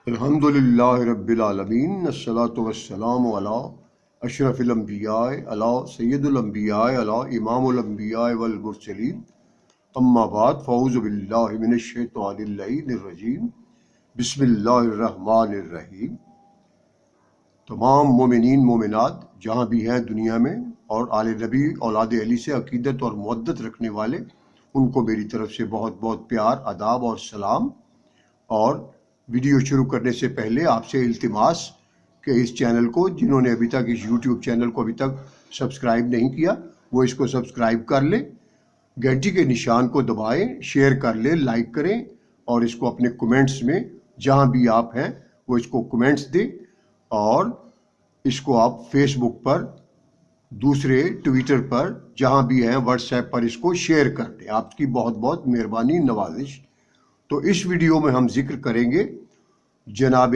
الحمدللہ رب العالمین الصلاۃ والسلام علی اشرف الانبیاء علی سید الانبیاء علی امام الانبیاء والمرسلین اما بعد فاعوذ باللہ من الشیطان اللعین الرجیم بسم اللہ الرحمن الرحیم۔ تمام مومنین مومنات جہاں بھی ہیں دنیا میں اور آل نبی اولاد علی سے عقیدت اور مودت رکھنے والے، ان کو میری طرف سے بہت بہت پیار، آداب اور سلام۔ اور ویڈیو شروع کرنے سے پہلے آپ سے التماس کہ اس چینل کو، جنہوں نے ابھی تک اس یوٹیوب چینل کو ابھی تک سبسکرائب نہیں کیا، وہ اس کو سبسکرائب کر لیں، گھنٹی کے نشان کو دبائیں، شیئر کر لیں، لائک کریں، اور اس کو اپنے کومنٹس میں جہاں بھی آپ ہیں وہ اس کو کومنٹس دیں، اور اس کو آپ فیس بک پر، دوسرے ٹویٹر پر، جہاں بھی ہیں واٹس ایپ پر اس کو شیئر کر دیں۔ آپ کی بہت بہت مہربانی، نوازش۔ تو اس ویڈیو میں ہم ذکر کریں گے جناب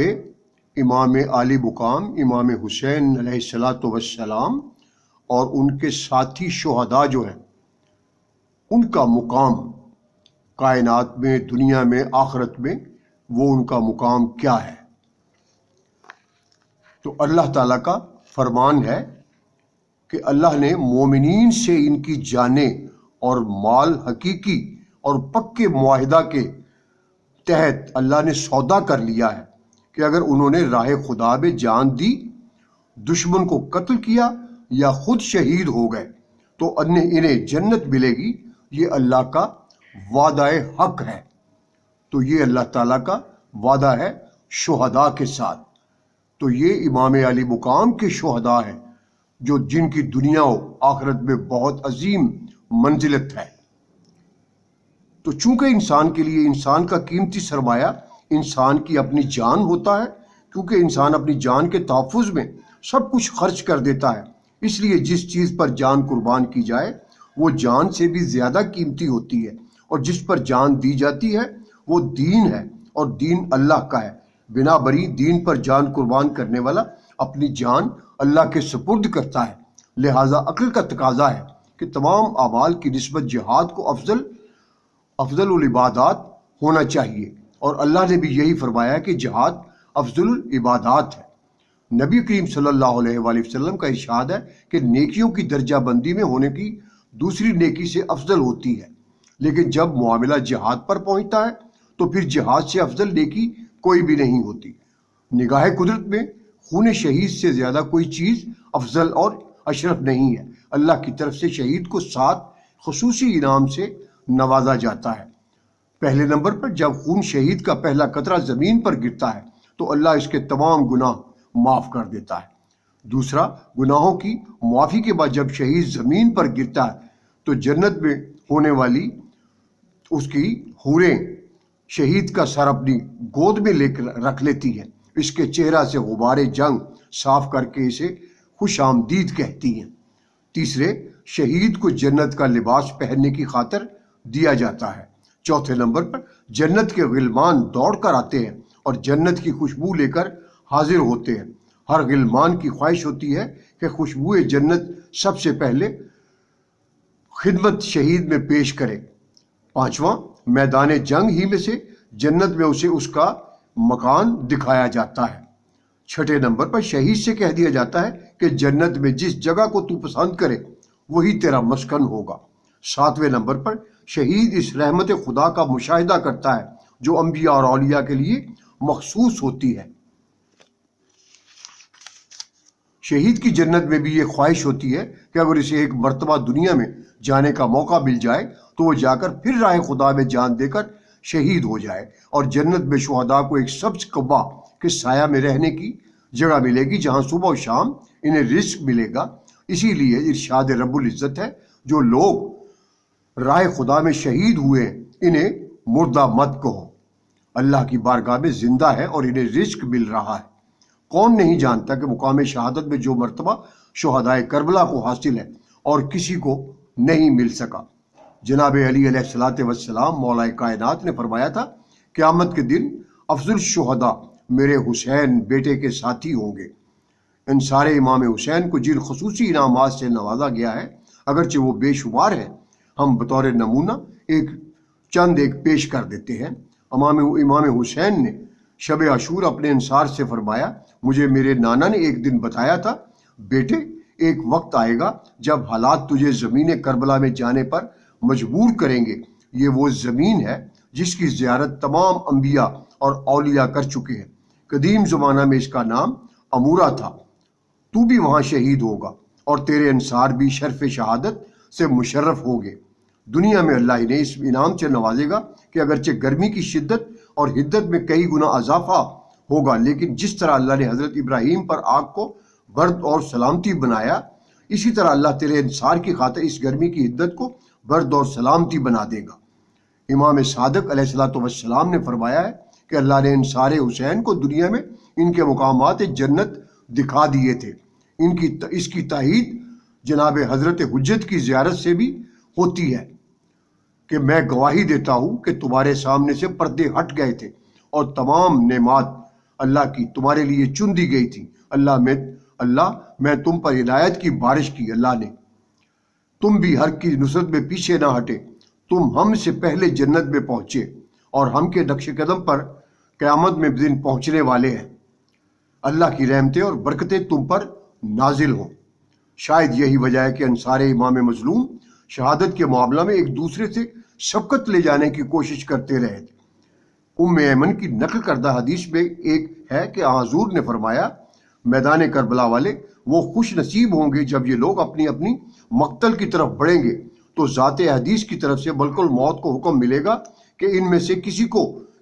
امام عالی مقام امام حسین علیہ السلام اور ان کے ساتھی شہداء جو ہیں، ان کا مقام کائنات میں، دنیا میں، آخرت میں، وہ ان کا مقام کیا ہے۔ تو اللہ تعالیٰ کا فرمان ہے کہ اللہ نے مومنین سے ان کی جانیں اور مال حقیقی اور پکے معاہدہ کے تحت اللہ نے سودا کر لیا ہے کہ اگر انہوں نے راہ خدا میں جان دی، دشمن کو قتل کیا یا خود شہید ہو گئے تو انہیں جنت ملے گی۔ یہ اللہ کا وعدہ حق ہے۔ تو یہ اللہ تعالیٰ کا وعدہ ہے شہداء کے ساتھ۔ تو یہ امام علی مقام کے شہداء ہیں جو جن کی دنیا و آخرت میں بہت عظیم منزلت ہے۔ تو چونکہ انسان کے لیے، انسان کا قیمتی سرمایہ انسان کی اپنی جان ہوتا ہے، کیونکہ انسان اپنی جان کے تحفظ میں سب کچھ خرچ کر دیتا ہے، اس لیے جس چیز پر جان قربان کی جائے وہ جان سے بھی زیادہ قیمتی ہوتی ہے، اور جس پر جان دی جاتی ہے وہ دین ہے، اور دین اللہ کا ہے۔ بنا بری دین پر جان قربان کرنے والا اپنی جان اللہ کے سپرد کرتا ہے۔ لہٰذا عقل کا تقاضا ہے کہ تمام اعمال کی نسبت جہاد کو افضل العبادات ہونا چاہیے، اور اللہ نے بھی یہی فرمایا کہ جہاد افضل العبادات ہے۔ نبی کریم صلی اللہ علیہ وآلہ وسلم کا ارشاد ہے کہ نیکیوں کی درجہ بندی میں ہونے کی دوسری نیکی سے افضل ہوتی ہے، لیکن جب معاملہ جہاد پر پہنچتا ہے تو پھر جہاد سے افضل نیکی کوئی بھی نہیں ہوتی۔ نگاہ قدرت میں خون شہید سے زیادہ کوئی چیز افضل اور اشرف نہیں ہے۔ اللہ کی طرف سے شہید کو 7 خصوصی انعام سے نوازا جاتا ہے۔ پہلے نمبر پر جب خون شہید کا پہلا قطرہ زمین پر گرتا ہے تو اللہ اس کے تمام گناہ معاف کر دیتا ہے۔ دوسرا، گناہوں کی معافی کے بعد جب شہید زمین پر گرتا ہے تو جنت میں ہونے والی اس کی حوریں شہید کا سر اپنی گود میں لے کر رکھ لیتی ہیں، اس کے چہرہ سے غبار جنگ صاف کر کے اسے خوش آمدید کہتی ہیں۔ تیسرے، شہید کو جنت کا لباس پہننے کی خاطر دیا جاتا ہے۔ چوتھے نمبر پر جنت کے غلمان دوڑ کر آتے ہیں اور جنت کی خوشبو لے کر حاضر ہوتے ہیں۔ ہر غلمان کی خواہش ہوتی ہے کہ خوشبو جنت سب سے پہلے خدمت شہید میں پیش کرے۔ پانچواں، میدان جنگ ہی میں سے جنت میں اسے اس کا مکان دکھایا جاتا ہے۔ چھٹے نمبر پر شہید سے کہہ دیا جاتا ہے کہ جنت میں جس جگہ کو تو پسند کرے وہی تیرا مسکن ہوگا۔ ساتویں نمبر پر شہید اس رحمت خدا کا مشاہدہ کرتا ہے جو انبیاء اور اولیاء کے لیے مخصوص ہوتی ہے۔ شہید کی جنت میں بھی یہ خواہش ہوتی ہے کہ اگر اسے ایک مرتبہ دنیا میں جانے کا موقع مل جائے تو وہ جا کر پھر راہ خدا میں جان دے کر شہید ہو جائے، اور جنت میں شہداء کو ایک سبز قبا کے سایہ میں رہنے کی جگہ ملے گی جہاں صبح و شام انہیں رزق ملے گا۔ اسی لیے ارشاد رب العزت ہے، جو لوگ راہ خدا میں شہید ہوئے انہیں مردہ مت کہو، اللہ کی بارگاہ میں زندہ ہے اور انہیں رزق مل رہا ہے۔ کون نہیں جانتا کہ مقام شہادت میں جو مرتبہ شہدائے کربلا کو حاصل ہے اور کسی کو نہیں مل سکا۔ جناب علی علیہ السلام مولا کائنات نے فرمایا تھا، قیامت کے دن افضل شہداء میرے حسین بیٹے کے ساتھی ہوں گے۔ ان سارے امام حسین کو جن خصوصی انعامات سے نوازا گیا ہے، اگرچہ وہ بے شمار ہیں، ہم بطور نمونہ ایک پیش کر دیتے ہیں۔ امام حسین نے شب عاشور اپنے انصار سے فرمایا، مجھے میرے نانا نے ایک دن بتایا تھا، بیٹے ایک وقت آئے گا جب حالات تجھے زمین کربلا میں جانے پر مجبور کریں گے۔ یہ وہ زمین ہے جس کی زیارت تمام انبیاء اور اولیاء کر چکے ہیں۔ قدیم زمانہ میں اس کا نام امورا تھا۔ تو بھی وہاں شہید ہوگا اور تیرے انصار بھی شرف شہادت سے مشرف ہوگے۔ دنیا میں اللہ نے اس انعام سے نوازے گا کہ اگرچہ گرمی کی شدت اور حدت میں کئی گنا اضافہ ہوگا، لیکن جس طرح اللہ نے حضرت ابراہیم پر آگ کو برد اور سلامتی بنایا، اسی طرح اللہ تیرے انصار کی خاطر اس گرمی کی حدت کو برد اور سلامتی بنا دے گا۔ امام صادق علیہ السلام نے فرمایا ہے کہ اللہ نے انصار حسین کو دنیا میں ان کے مقامات جنت دکھا دیے تھے۔ اس کی تائید جناب حضرت حجت کی زیارت سے بھی ہوتی ہے کہ میں گواہی دیتا ہوں کہ تمہارے سامنے سے پردے ہٹ گئے تھے اور تمام نعمات اللہ کی تمہارے لیے چن دی گئی تھی۔ اللہ میں تم پر عنایت کی بارش کی۔ اللہ نے تم بھی ہر کی نصرت میں پیچھے نہ ہٹے، تم ہم سے پہلے جنت میں پہنچے اور ہم کے نقش قدم پر قیامت میں دن پہنچنے والے ہیں۔ اللہ کی رحمتیں اور برکتیں تم پر نازل ہوں۔ شاید یہی وجہ ہے کہ انصار امام مظلوم شہادت کے معاملہ میں ایک دوسرے سے سبقت لے جانے کی کوشش کرتے رہے تھے۔ ام ایمن کی نقل کردہ حدیث میں ایک ہے کہ حضور نے فرمایا، میدان کربلا والے وہ خوش نصیب ہوں گے جب یہ لوگ اپنی اپنی مقتل کی طرف بڑھیں گے تو ذات حدیث کی طرف سے ملک الموت کو حکم ملے گا کہ ان میں سے کسی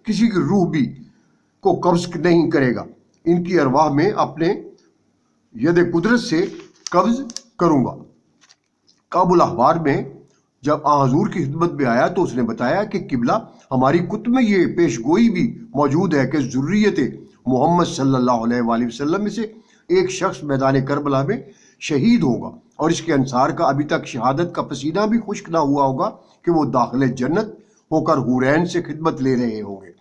کی روح بھی کو قبض نہیں کرے گا، ان کی ارواح میں اپنے ید قدرت سے قبض کروں گا۔ کعب الاحبار میں جب حضور کی خدمت میں آیا تو اس نے بتایا کہ قبلہ ہماری کتب میں یہ پیش گوئی بھی موجود ہے کہ ذریت محمد صلی اللہ علیہ وآلہ وسلم میں سے ایک شخص میدان کربلا میں شہید ہوگا اور اس کے انصار کا ابھی تک شہادت کا پسینہ بھی خشک نہ ہوا ہوگا کہ وہ داخل جنت ہو کر حورین سے خدمت لے رہے ہوں گے۔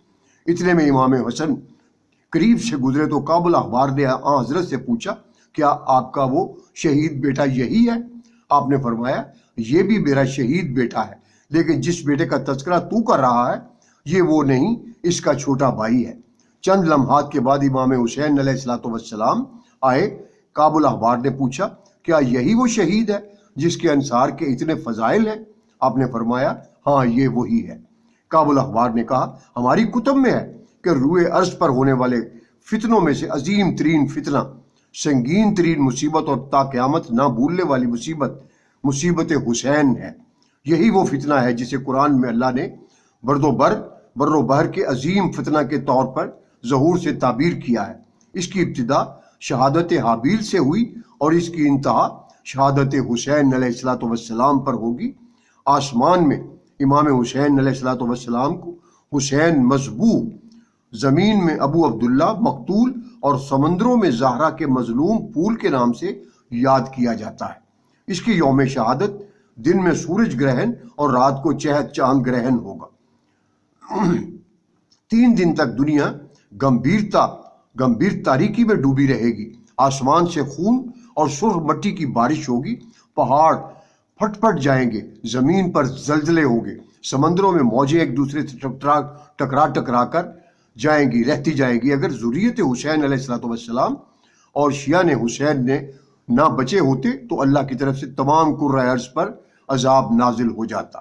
اتنے میں امام حسن قریب سے گزرے تو کعب الاحبار نے حضرت سے پوچھا، کیا آپ کا وہ شہید بیٹا یہی ہے؟ آپ نے فرمایا، یہ بھی میرا شہید بیٹا ہے، لیکن جس بیٹے کا تذکرہ تو کر رہا ہے یہ وہ نہیں، اس کا چھوٹا بھائی ہے۔ چند لمحات کے بعد امام حسین علیہ السلام آئے۔ کعب الاحبار نے پوچھا، کیا یہی وہ شہید ہے جس کے انصار کے اتنے فضائل ہیں؟ آپ نے فرمایا، ہاں یہ وہی ہے۔ کعب الاحبار نے کہا، ہماری کتب میں ہے کہ روئے عرض پر ہونے والے فتنوں میں سے عظیم ترین فتنہ، سنگین ترین مصیبت اور تا قیامت نہ بھولنے والی مصیبت حسین ہے۔ یہی وہ فتنہ ہے جسے قرآن میں اللہ نے بر و بحر کے عظیم فتنہ کے طور پر ظہور سے تعبیر کیا ہے۔ اس کی ابتدا شہادت حابیل سے ہوئی اور اس کی انتہا شہادت حسین علیہ السلام پر ہوگی۔ آسمان میں امام حسین علیہ السلام کو حسین مذبوح، زمین میں ابو عبداللہ مقتول اور سمندروں میں زہرا کے مظلوم پھول کے نام سے یاد کیا جاتا ہے۔ اس کی یوم شہادت دن میں سورج گرہن اور رات کو چہت چاند گرہن ہوگا۔ 3 دن تک دنیا گمبھیر تاریکی میں ڈوبی رہے گی۔ آسمان سے خون اور سرخ مٹی کی بارش ہوگی، پہاڑ پھٹ جائیں گے، زمین پر زلزلے ہوں گے، سمندروں میں موجیں ایک دوسرے سے ٹکرا کر رہتی جائیں گی۔ اگر ذریت حسین علیہ السلام اور شیعان حسین نے نہ بچے ہوتے تو اللہ کی طرف سے تمام کرۂ ارض پر عذاب نازل ہو جاتا۔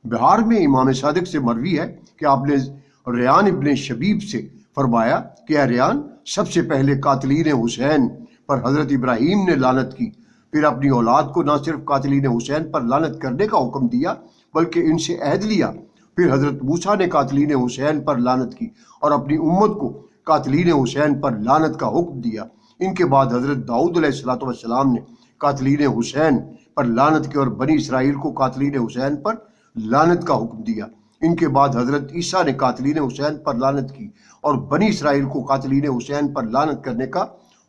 بہار میں امام صادق سے مروی ہے کہ آپ نے ریان ابن شبیب سے فرمایا کہ اے ریان، سب سے پہلے قاتلین حسین پر حضرت ابراہیم نے لعنت کی، پھر اپنی اولاد کو نہ صرف قاتلین حسین پر لعنت کرنے کا حکم دیا بلکہ ان سے عہد لیا، پھر حضرت موسیٰ نے قاتلین حسین پر لعنت کی اور اپنی امت کو قاتلین حسین پر لعنت کا حکم دیا۔ ان کے بعد حضرت داؤد علیہ السلام نے قاتلین حسین پر لعنت کی اور بنی اسرائیل کو قاتلین حسین پر لعنت کا حکم دیا۔ ان کے بعد حضرت عیسیٰ نے قاتلین حسین پر لعنت کی اور بنی اسرائیل کو قاتلین حسین پر لعنت کرنے کا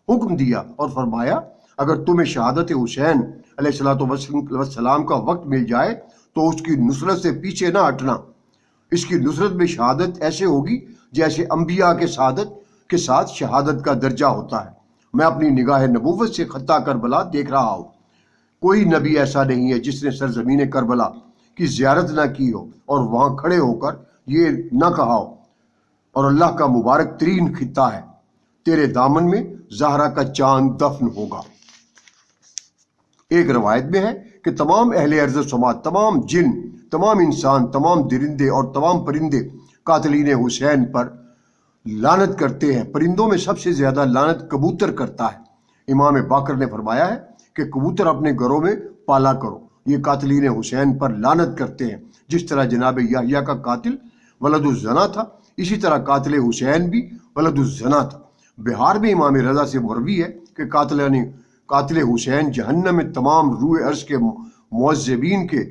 حکم دیا اور فرمایا، اگر تمہیں شہادت حسین علیہ السلام کا وقت مل جائے تو اس کی نصرت سے پیچھے نہ ہٹنا۔ اس کی نصرت میں شہادت ایسے ہوگی جیسے انبیاء کے ساتھ شہادت کا درجہ ہوتا ہے۔ میں اپنی نگاہ نبوت سے خطہ کربلا دیکھ رہا ہوں، کوئی نبی ایسا نہیں ہے جس نے سرزمین کربلا کی زیارت نہ کی ہو اور وہاں کھڑے ہو کر یہ نہ کہا ہو، اور اللہ کا مبارک ترین خطہ ہے، تیرے دامن میں زہرا کا چاند دفن ہوگا۔ ایک روایت میں ہے کہ تمام اہل ارض و سماء، تمام جن، تمام انسان، تمام درندے اور تمام پرندے قاتلین حسین پر لعنت کرتے ہیں۔ پرندوں میں سب سے زیادہ لعنت کبوتر کرتا ہے۔ امام باقر نے فرمایا ہے کہ کبوتر اپنے گھروں میں پالا کرو، یہ قاتلین حسین پر لعنت کرتے ہیں۔ جس طرح جناب یحییٰ کا قاتل ولد الزنا تھا، اسی طرح قاتل حسین بھی ولد الزنا تھا۔ بہار میں امام رضا سے مروی ہے کہ قاتل حسین جہنم میں تمام روح عرض کے معذبین کے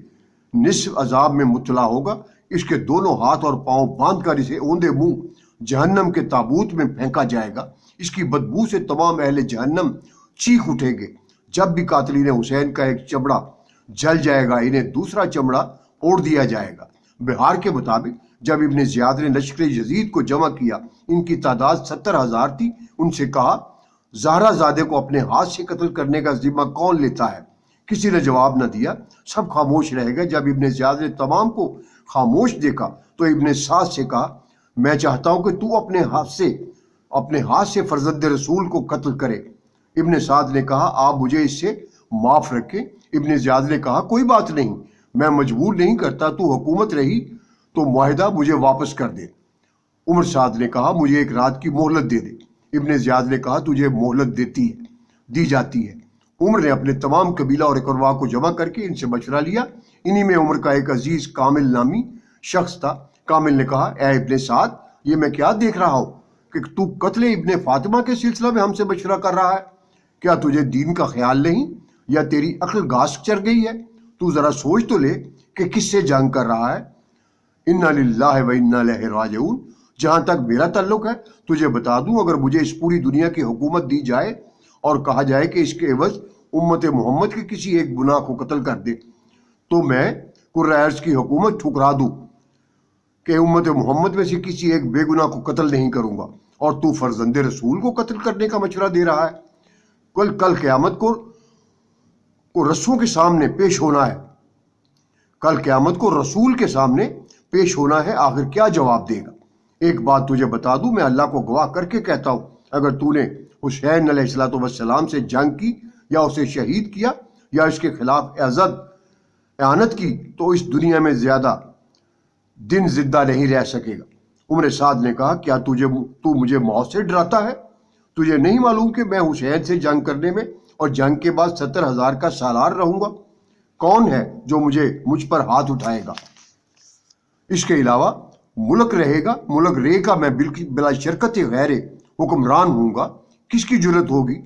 نصف عذاب میں مبتلا ہوگا۔ اس کے دونوں ہاتھ اور پاؤں باندھ کر اسے اوندے منہ جہنم کے تابوت میں پھینکا جائے گا۔ اس کی بدبو سے تمام اہل جہنم چیخ اٹھیں گے۔ جب بھی قاتلین حسین کا ایک چمڑا جل جائے گا، انہیں دوسرا چمڑا اوڑھ دیا جائے گا۔ بہار کے مطابق جب ابن زیاد نے لشکر یزید کو جمع کیا، ان کی تعداد 70,000 تھی، ان سے کہا زہرا زادے کو اپنے ہاتھ سے قتل کرنے کا ذمہ کون لیتا ہے؟ کسی نے جواب نہ دیا، سب خاموش رہ گئے۔ جب ابن زیاد نے تمام کو خاموش دیکھا تو ابن سعد سے کہا میں چاہتا ہوں کہ تو اپنے ہاتھ سے فرزند رسول کو قتل کرے۔ ابن سعد نے کہا آپ مجھے اس سے معاف رکھیں۔ ابن زیاد نے کہا کوئی بات نہیں، میں مجبور نہیں کرتا، تو حکومت رہی تو معاہدہ مجھے واپس کر دے۔ عمر سعد نے کہا مجھے ایک رات کی مہلت دے دے۔ ابن زیاد نے کہا تجھے مہلت دی جاتی ہے۔ عمر نے اپنے تمام قبیلہ اور اقربا کو جمع کر کے ان سے مشورہ لیا۔ انہی میں عمر کا ایک عزیز کامل نامی شخص تھا۔ کامل نے کہا اے ابن سعد، یہ میں کیا دیکھ رہا ہوں کہ تو قتل ابن فاطمہ کے سلسلہ میں ہم سے مشورہ کر رہا ہے؟ کیا تجھے دین کا خیال نہیں یا تیری عقل گھاس چر گئی ہے؟ تو ذرا سوچ تو لے کہ کس سے جنگ کر رہا ہے۔ انا للہ و انا الیہ راجعون۔ جہاں تک میرا تعلق ہے تجھے بتا دوں، اگر مجھے اس پوری دنیا کی حکومت دی جائے اور کہا جائے کہ اس کے عوض امت محمد کے کسی ایک گناہ کو قتل کر دے، تو میں قرۂ ارض کی حکومت ٹھکرا دوں کہ امت محمد میں سے کسی ایک بے گناہ کو قتل نہیں کروں گا، اور تو فرزند رسول کو قتل کرنے کا مشورہ دے رہا ہے۔ کل قیامت کو رسول کے سامنے پیش ہونا ہے، کل قیامت کو رسول کے سامنے پیش ہونا ہے، آخر کیا جواب دے گا؟ ایک بات تجھے بتا دوں، میں اللہ کو گواہ کر کے کہتا ہوں، اگر تو نے حسین علیہ السلام سے جنگ کی یا اسے شہید کیا یا اس کے خلاف اعانت کی تو اس دنیا میں زیادہ دن زندہ نہیں رہ سکے گا۔ عمر سعد نے کہا کیا تو مجھے موت سے ڈراتا ہے؟ تجھے نہیں معلوم کہ میں حسین سے جنگ کرنے میں اور جنگ کے بعد 70,000 کا سالار رہوں گا؟ کون ہے جو مجھ پر ہاتھ اٹھائے گا؟ اس کے علاوہ ملک رہے گا میں بلا شرکت غیر حکمران ہوں گا۔ کس کی جرت ہوگی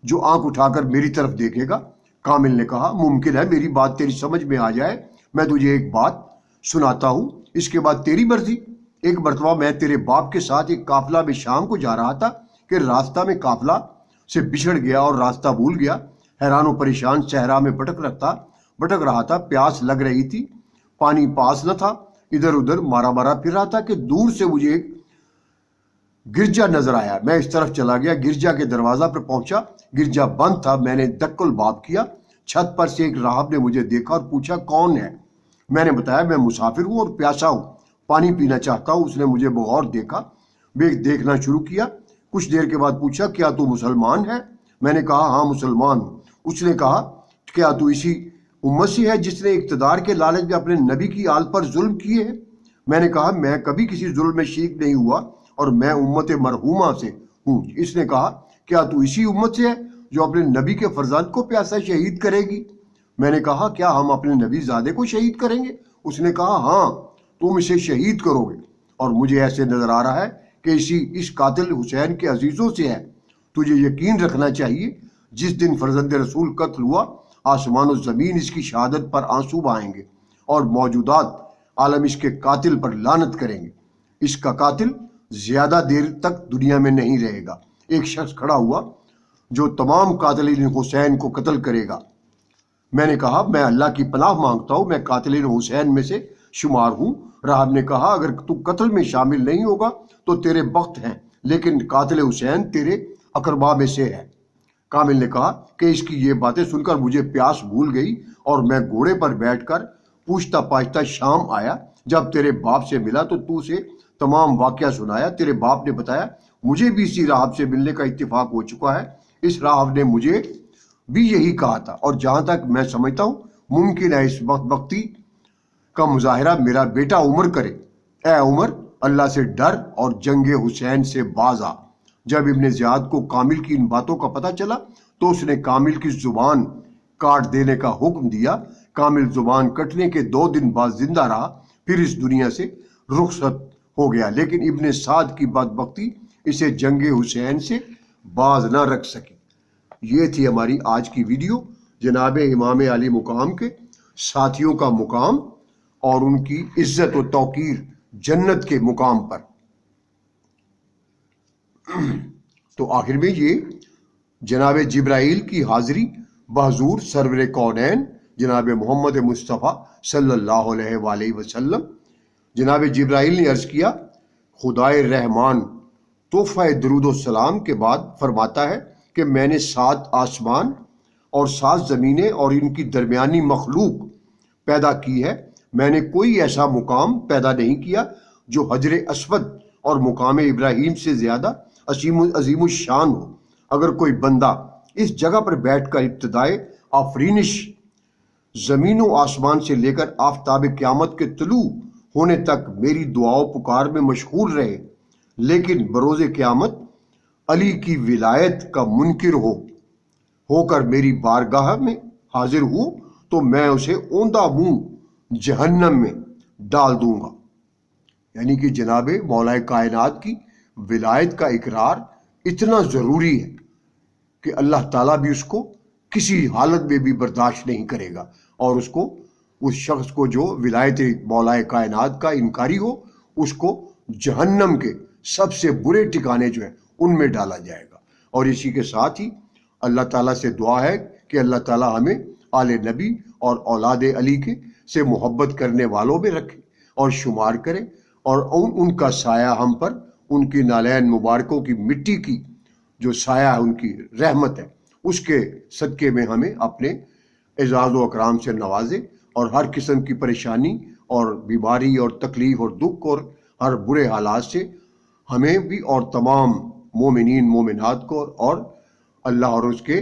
جو آنکھ اٹھا کر میری طرف دیکھے گا؟ کامل نے کہا ممکن ہے میری بات تیری سمجھ میں آ جائے، میں تجھے ایک بات سناتا ہوں، اس کے بعد تیری مرضی۔ ایک مرتبہ میں تیرے باپ کے ساتھ ایک قافلہ میں شام کو جا رہا تھا کہ راستہ میں قافلہ سے بچھڑ گیا اور راستہ بھول گیا۔ حیران و پریشان صحرا میں بھٹک رہا تھا، پیاس لگ رہی تھی، پانی پاس نہ تھا، ادھر ادھر مارا پھر رہا تھا کہ دور سے مجھے ایک گرجا نظر آیا۔ میں اس طرف چلا گیا، گرجا کے دروازہ پر پہنچا، گرجا بند تھا۔ میں نے دق الباب کیا، چھت پر سے ایک راہب نے مجھے دیکھا اور پوچھا کون ہے؟ میں نے بتایا میں مسافر ہوں اور پیاسا ہوں، پانی پینا چاہتا ہوں۔ اس نے مجھے بغور دیکھنا شروع کیا، کچھ دیر کے بعد پوچھا کیا تو مسلمان ہے؟ میں نے کہا ہاں مسلمان ہوں۔ اس نے کہا کیا تو اسی امت سے ہے جس نے اقتدار کے لالچ میں اپنے نبی کی آل پر ظلم کیے ہیں؟ میں نے کہا میں کبھی کسی ظلم میں شریک نہیں ہوا اور میں امت مرحومہ سے ہوں۔ اس نے کہا کیا تو اسی امت سے ہے جو اپنے نبی کے فرزند کو پیاسا شہید کرے گی؟ میں نے کہا کیا ہم اپنے نبی زادے کو شہید کریں گے؟ اس نے کہا ہاں تم اسے شہید کرو گے، اور مجھے ایسے نظر آ رہا ہے کہ اس قاتل حسین کے عزیزوں سے ہے۔ تجھے یقین رکھنا چاہیے جس دن فرزند رسول قتل ہوا، آسمان و زمین اس کی شہادت پر آنسو بہائیں گے اور موجودات عالم اس کے قاتل پر لعنت کریں گے۔ اس کا قاتل زیادہ دیر تک دنیا میں نہیں رہے گا۔ ایک شخص کھڑا ہوا جو تمام قاتلین حسین کو قتل کرے گا۔ میں نے کہا میں اللہ کی پناہ مانگتا ہوں، میں قاتلین حسین میں سے شمار ہوں۔ راہب نے کہا اگر تو قتل میں شامل نہیں ہوگا تو تیرے بخت ہیں، لیکن قاتل حسین تیرے اقربا میں سے ہے۔ کامل نے کہا کہ اس کی یہ باتیں سن کر مجھے پیاس بھول گئی اور میں گھوڑے پر بیٹھ کر پوچھتا پاچھتا شام آیا۔ جب تیرے باپ سے ملا تو اسے تمام واقعہ سنایا۔ تیرے باپ نے بتایا مجھے بھی اسی راہب سے ملنے کا اتفاق ہو چکا ہے، اس راہب نے مجھے بھی یہی کہا تھا، اور جہاں تک میں سمجھتا ہوں ممکن ہے اس بدبختی کا مظاہرہ میرا بیٹا عمر کرے۔ اے عمر، اللہ سے ڈر اور جنگ حسین سے باز آ۔ جب ابن زیاد کو کامل کی ان باتوں کا پتہ چلا تو اس نے کامل کی زبان کاٹ دینے کا حکم دیا۔ کامل زبان کٹنے کے 2 دن بعد زندہ رہا، پھر اس دنیا سے رخصت ہو گیا، لیکن ابن سعد کی بدبختی اسے جنگ حسین سے باز نہ رکھ سکی۔ یہ تھی ہماری آج کی ویڈیو، جناب امام علی مقام کے ساتھیوں کا مقام اور ان کی عزت و توقیر جنت کے مقام پر۔ تو آخر میں یہ جناب جبرائیل کی حاضری بحضور سرور کونین جناب محمد مصطفیٰ صلی اللہ علیہ وآلہ وسلم۔ جناب جبرائیل نے عرض کیا، خدائے رحمان تحفہ درود و سلام کے بعد فرماتا ہے کہ میں نے 7 آسمان اور 7 زمینیں اور ان کی درمیانی مخلوق پیدا کی ہے۔ میں نے کوئی ایسا مقام پیدا نہیں کیا جو حجر اسود اور مقام ابراہیم سے زیادہ عظیم الشان ہو۔ اگر کوئی بندہ اس جگہ پر بیٹھ کر ابتدائے آفرینش زمین و آسمان سے لے کر آفتاب قیامت کے طلوع ہونے تک میری دعا و پکار میں مشغول رہے، لیکن بروز قیامت علی کی ولایت کا منکر ہو کر میری بارگاہ میں حاضر ہو تو میں اسے اوندھا منہ جہنم میں ڈال دوں گا۔ یعنی کہ جناب مولا کائنات کی ولایت کا اقرار اتنا ضروری ہے کہ اللہ تعالیٰ بھی اس کو کسی حالت میں بھی برداشت نہیں کرے گا، اور اس شخص کو جو ولایت مولا کائنات کا انکاری ہو اس کو جہنم کے سب سے برے ٹھکانے جو ہیں ان میں ڈالا جائے گا۔ اور اسی کے ساتھ ہی اللہ تعالیٰ سے دعا ہے کہ اللہ تعالیٰ ہمیں آل نبی اور اولاد علی کے سے محبت کرنے والوں میں رکھے اور شمار کرے، اور ان کا سایہ ہم پر، ان کی نالین مبارکوں کی مٹی کی جو سایہ ان کی رحمت ہے اس کے صدقے میں ہمیں اپنے اعزاز و اکرام سے نوازے، اور ہر قسم کی پریشانی اور بیماری اور تکلیف اور دکھ اور ہر برے حالات سے ہمیں بھی اور تمام مومنین مومنات کو اور اللہ اور اس کے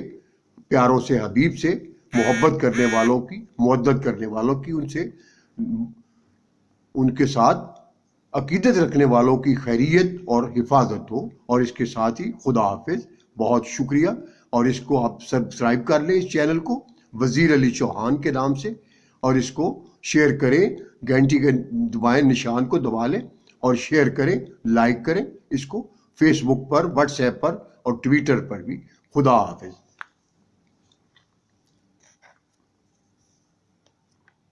پیاروں سے حبیب سے محبت کرنے والوں کی، مودت کرنے والوں کی، ان کے ساتھ عقیدت رکھنے والوں کی خیریت اور حفاظت ہو۔ اور اس کے ساتھ ہی خدا حافظ، بہت شکریہ، اور اس کو آپ سبسکرائب کر لیں اس چینل کو وزیر علی چوہان کے نام سے، اور اس کو شیئر کریں، گھنٹی کے دبائیں نشان کو دبا لیں اور شیئر کریں، لائک کریں اس کو فیس بک پر، واٹس ایپ پر اور ٹویٹر پر بھی۔ خدا حافظ۔